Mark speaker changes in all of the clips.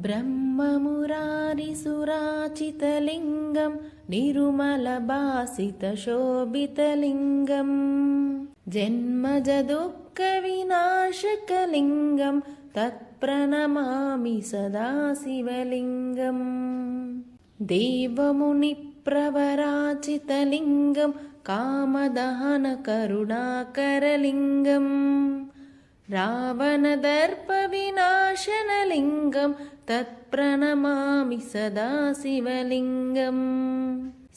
Speaker 1: ब्रह्ममुरारिसुराचितलिङ्गं निरुमलभासितशोभितलिङ्गं जन्मजदुःखविनाशकलिङ्गं तत्प्रणमामि सदा शिवलिङ्गम् देवमुनिप्रवराचितलिङ्गं कामदहनकरुणाकरलिङ्गम् रावणदर्पविनाशनलिङ्गं तत्प्रणमामि सदा शिवलिङ्गम्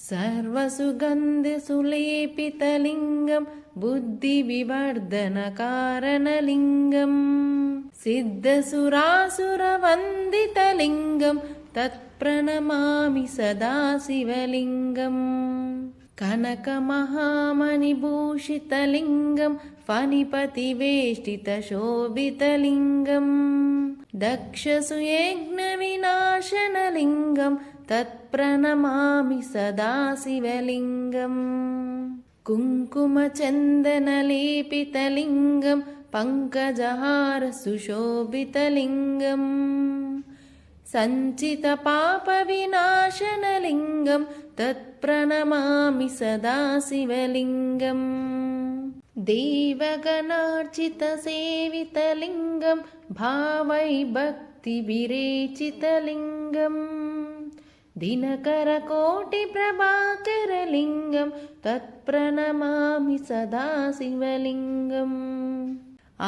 Speaker 1: सर्वसुगन्धसुलेपितलिङ्गं बुद्धिविवर्धनकारणलिङ्गम् सिद्धसुरासुरवन्दितलिङ्गं तत्प्रणमामि सदा शिवलिङ्गम् कनकमहामणिभूषितलिङ्गं फणिपतिवेष्टितशोभितलिङ्गं दक्षसुयज्ञविनाशनलिङ्गं तत्प्रणमामि सदा शिवलिङ्गम् कुङ्कुमचन्दनलेपितलिङ्गं पङ्कजहारसुशोभितलिङ्गम् सञ्चितपापविनाशनलिङ्गं तत्प्रणमामि सदा शिवलिङ्गम् देवगणार्चितसेवितलिङ्गं भावैर्भक्तिविरेचितलिङ्गम् दिनकरकोटिप्रभाकरलिङ्गं तत्प्रणमामि सदा शिवलिङ्गम्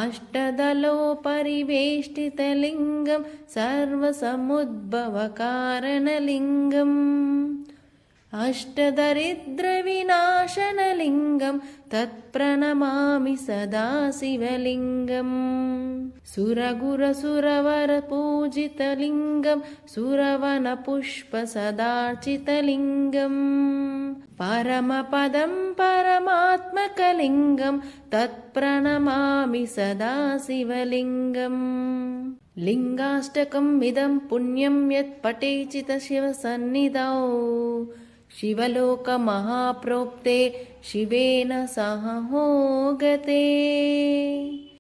Speaker 1: अष्टदलोपरिवेष्टितलिङ्गं सर्वसमुद्भवकारणलिङ्गम् अष्टदरिद्रविनाशनलिङ्गं तत्प्रणमामि सदा शिवलिङ्गम् सुरगुरसुरवरपूजितलिङ्गं सुरवनपुष्पसदार्चितलिङ्गम् परमपदं परमात्मकलिङ्गं तत्प्रणमामि सदा शिवलिङ्गम् लिङ्गाष्टकम् इदं पुण्यं यत् पठेचित शिवसन्निधौ शिवलोकमहाप्रोक्ते शिवेन सह होगते।